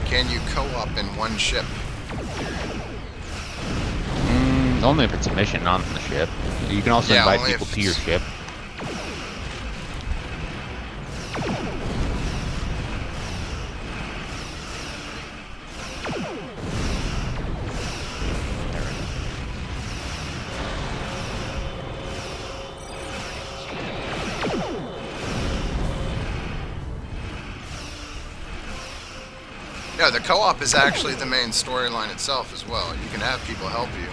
Can you co-op in one ship? Only if it's a mission on the ship. You can also invite people to your ship. Yeah, the co-op is actually the main storyline itself as well. You can have people help you.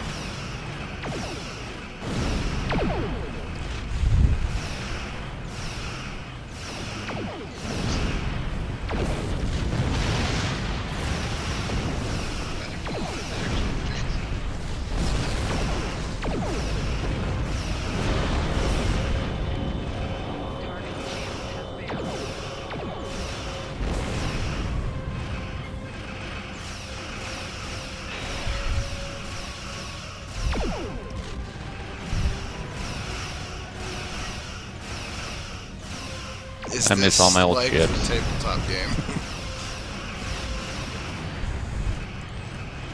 I miss all my old like ships. The tabletop game.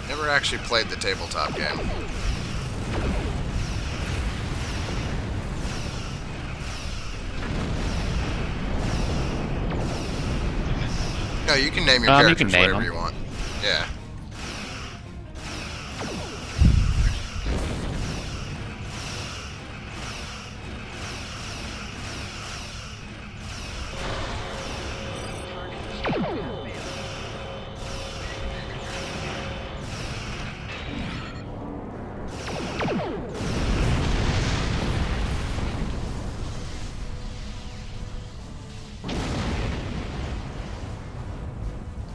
Never actually played the tabletop game. No, you can name your characters whatever you want. Yeah.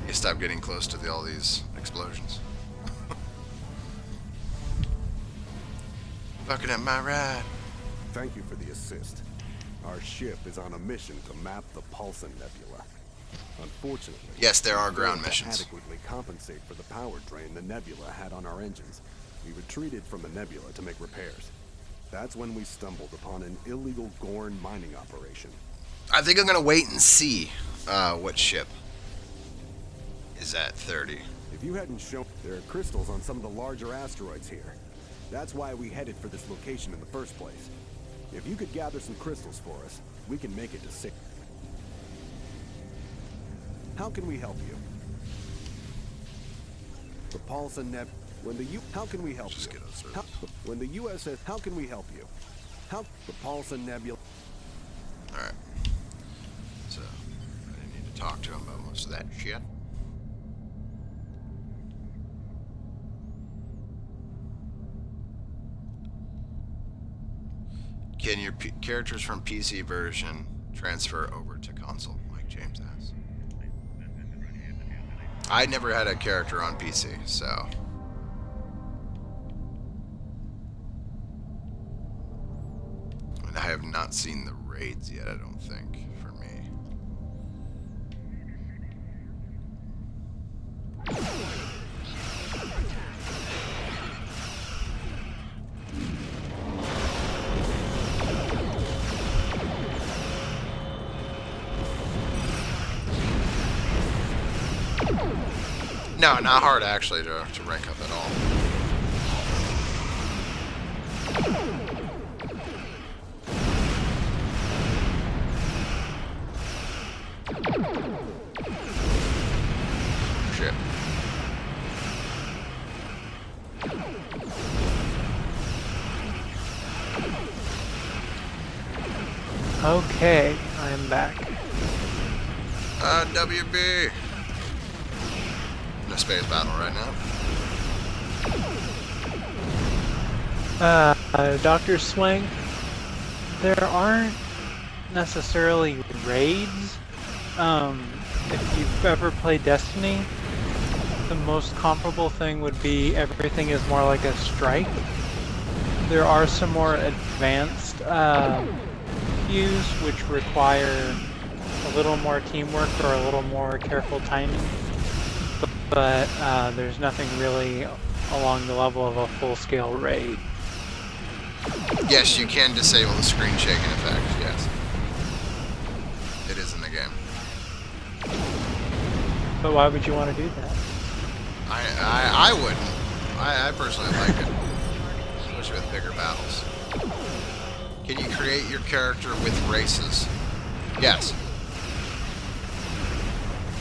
Stop getting close to all these explosions. Fucking up my ride. Thank you for the assist. Our ship is on a mission to map the Pulsar Nebula. Unfortunately, yes, there are ground missions. To adequately compensate for the power drain the nebula had on our engines, we retreated from the nebula to make repairs. That's when we stumbled upon an illegal Gorn mining operation. I think I'm gonna wait and see what ship is at 30. If you hadn't shown, there are crystals on some of the larger asteroids here. That's why we headed for this location in the first place. If you could gather some crystals for us, we can make it to 6. How can we help you? The Pulsar Neb. How can we help Just you? get us How, when the USS. How can we help you? How the Pulsar Nebula. All right. So I didn't need to talk to him about most of that shit. Can your characters from PC version transfer over to console, like James has? I never had a character on PC, so... And I have not seen the raids yet, I don't think, for me. No, not hard actually to rank up at all. Shit. Okay, I am back. WB. In a space battle right now. Dr. Swing, there aren't necessarily raids. If you've ever played Destiny, the most comparable thing would be everything is more like a strike. There are some more advanced views which require a little more teamwork or a little more careful timing. But there's nothing really along the level of a full-scale raid. Yes, you can disable the screen shaking effect, yes. It is in the game. But why would you want to do that? I wouldn't. I personally like it, especially with bigger battles. Can you create your character with races? Yes.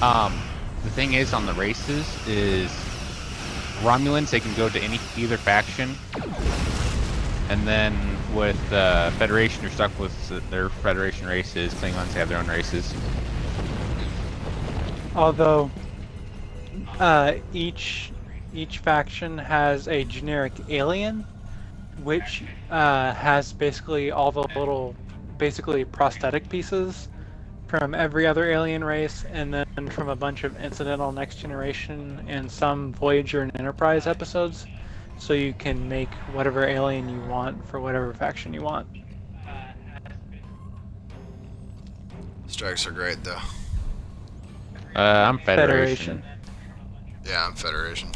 The thing is, on the races, is Romulans, they can go to either faction, and then with Federation, you're stuck with their Federation races. Klingons have their own races. Although, each faction has a generic alien, which has basically all the little, basically prosthetic pieces from every other alien race, and then from a bunch of incidental Next Generation and some Voyager and Enterprise episodes, so you can make whatever alien you want for whatever faction you want. Strikes are great, though. I'm Federation. Yeah, I'm Federation.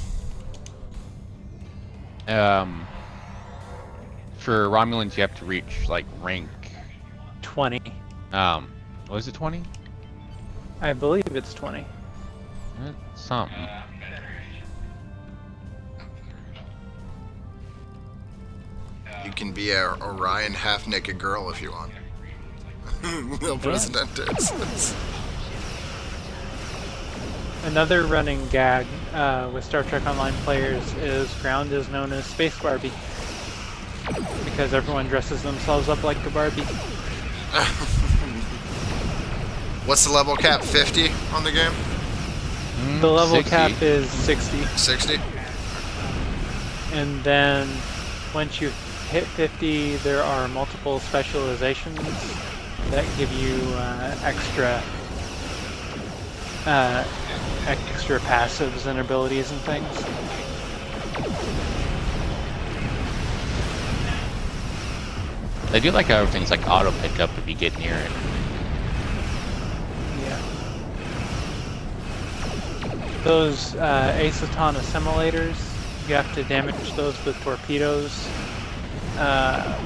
For Romulans, you have to reach like rank 20. Was it 20? I believe it's 20. That's something. You can be a Orion half-naked girl if you want. No presidentes. Another running gag with Star Trek Online players is Ground is known as Space Barbie, because everyone dresses themselves up like a Barbie. What's the level cap? 50 on the game? The level 60. cap is 60, 60? and then once you hit 50, there are multiple specializations that give you extra passives and abilities and things. They do like how everything's like auto pickup if you get near it. Yeah. Those aceton assimilators, you have to damage those with torpedoes.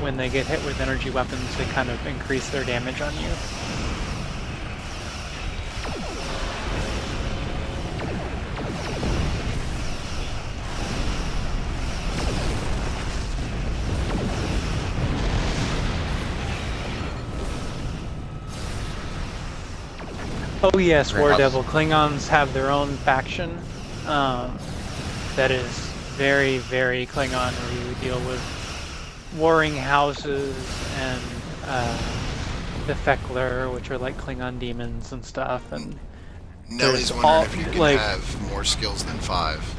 When they get hit with energy weapons, they kind of increase their damage on you. Oh yes, War Devil. Klingons have their own faction that is very, very Klingon, where you deal with warring houses and the Fekler, which are like Klingon demons and stuff. And Nelly's wondering if you can have more skills than 5.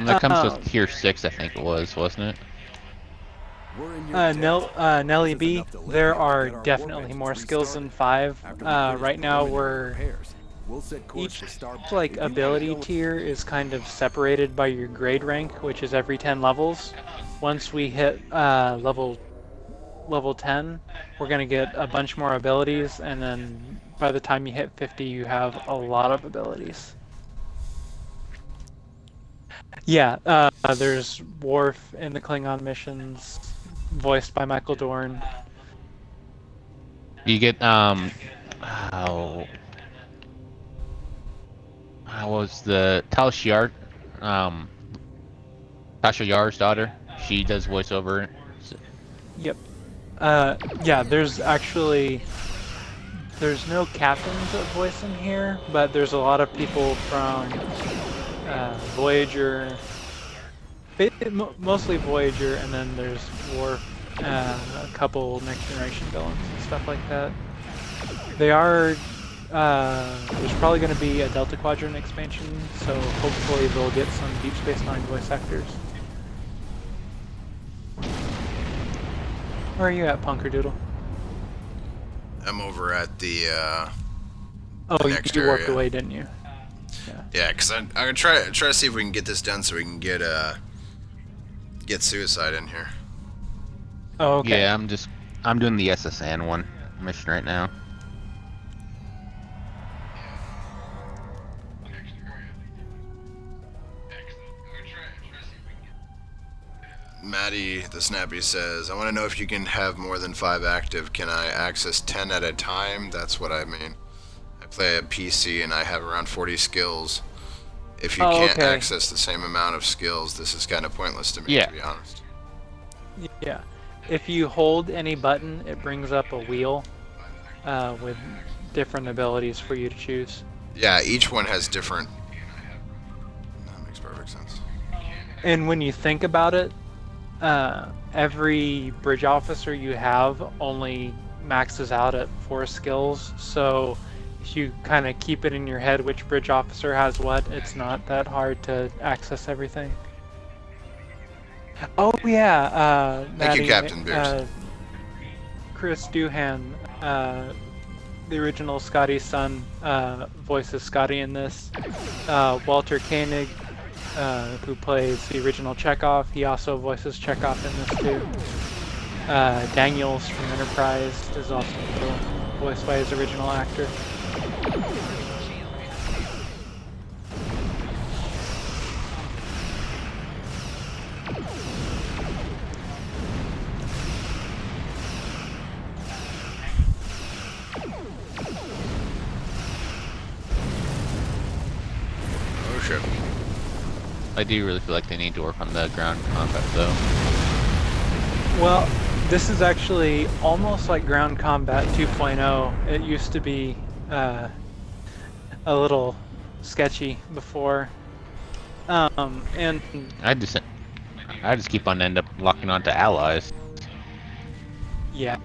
That comes with tier 6, I think it was, wasn't it? Nelly B, there are definitely more skills than 5. Right now we're each like ability tier is kind of separated by your grade rank, which is every 10 levels. Once we hit level 10, we're gonna get a bunch more abilities, and then by the time you hit 50, you have a lot of abilities. Yeah, there's Worf in the Klingon missions, voiced by Michael Dorn. You get how was the Tasha Yar's daughter? She does voiceover. Yep. Yeah, there's no captains of voice in here, but there's a lot of people from Voyager, mostly Voyager, and then there's Worf, a couple Next Generation villains and stuff like that. They are, there's probably going to be a Delta Quadrant expansion, so hopefully they'll get some Deep Space Nine voice actors. Where are you at, Punkerdoodle? I'm over at the Oh, next you walked area. away, didn't you? Yeah, because I'm gonna try to see if we can get this done so we can get suicide in here. Oh, okay. Yeah, I'm doing the SSN one mission right now. Maddie the Snappy says, I want to know if you can have more than 5 active. Can I access 10 at a time? That's what I mean. I play a PC and I have around 40 skills. If you Oh, can't okay. access the same amount of skills, this is kind of pointless to me, Yeah. to be honest. Yeah. If you hold any button, it brings up a wheel with different abilities for you to choose. Yeah, each one has different... That makes perfect sense. And when you think about it, every bridge officer you have only maxes out at 4 skills, so if you kind of keep it in your head which bridge officer has what, it's not that hard to access everything. Oh yeah, Thank you, Maddie, Captain Beers. Chris Doohan, the original Scotty's son, voices Scotty in this. Walter Koenig, who plays the original Chekhov, he also voices Chekhov in this too. Daniels from Enterprise is also voiced by his original actor. Oh shit. I do really feel like they need to work on the ground combat though. Well, this is actually almost like Ground Combat 2.0. It used to be a little sketchy before. And I just keep on end up locking onto allies. yeah,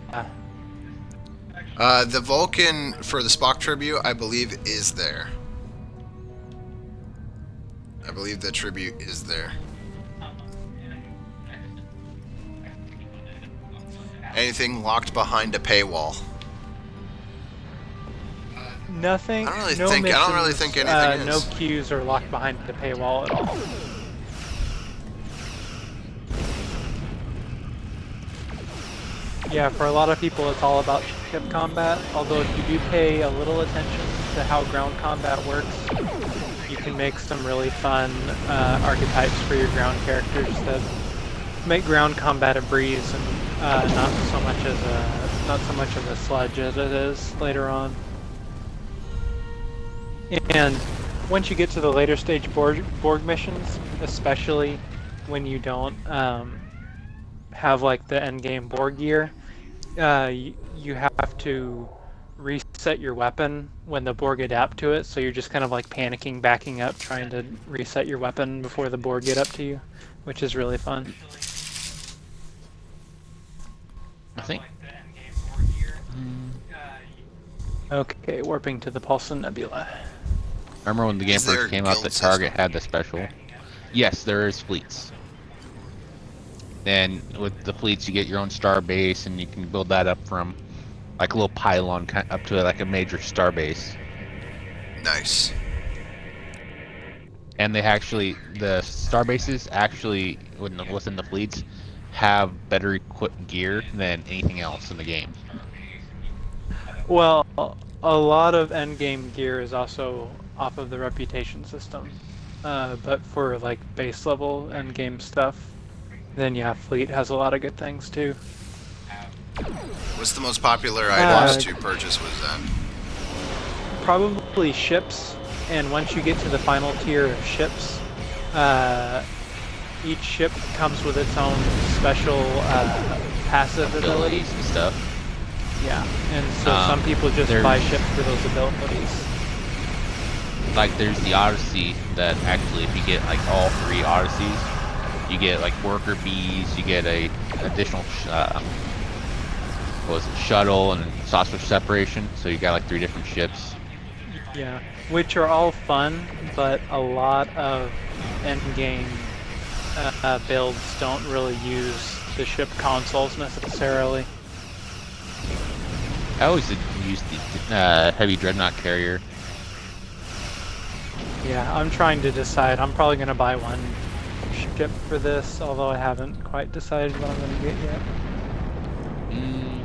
The Vulcan for the Spock tribute, I believe, is there. I believe the tribute is there. Anything locked behind a paywall? nothing. I don't really no think- I don't really missions, think anything No is. queues are locked behind the paywall at all. Yeah, for a lot of people it's all about ship combat, although if you do pay a little attention to how ground combat works, you can make some really fun archetypes for your ground characters that make ground combat a breeze and not so much of a sludge as it is later on. And once you get to the later stage Borg missions, especially when you don't have like the endgame Borg gear, you have to reset your weapon when the Borg adapt to it, so you're just kind of like panicking, backing up, trying to reset your weapon before the Borg get up to you, which is really fun. I think. Okay, warping to the Paulson Nebula. I remember when the game Is there first a came out guild that Target system? had the special. Yes, there is fleets. And with the fleets, you get your own star base, and you can build that up from like a little pylon up to like a major star base. Nice. And they actually, the star bases actually within the fleets have better equipped gear than anything else in the game. Well, a lot of endgame gear is also off of the reputation system, but for like base level endgame stuff, then yeah, Fleet has a lot of good things too. What's the most popular items to purchase with that? Probably ships, and once you get to the final tier of ships, each ship comes with its own special passive ability. Abilities and stuff. Yeah, and so some people just buy ships for those abilities. Like there's the Odyssey that actually, if you get like all 3 Odysseys, you get like worker bees, you get a additional what was it, shuttle and saucer separation. So you got like 3 different ships. Yeah, which are all fun, but a lot of endgame builds don't really use the ship consoles necessarily. I always did use the heavy dreadnought carrier. Yeah, I'm trying to decide. I'm probably going to buy one ship for this, although I haven't quite decided what I'm going to get yet.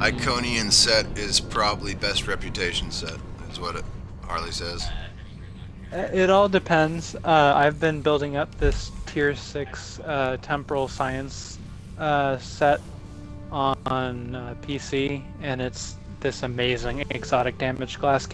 Iconian set is probably best reputation set, is what Harley says. It all depends. I've been building up this tier 6 temporal science set on PC, and it's this amazing exotic damage class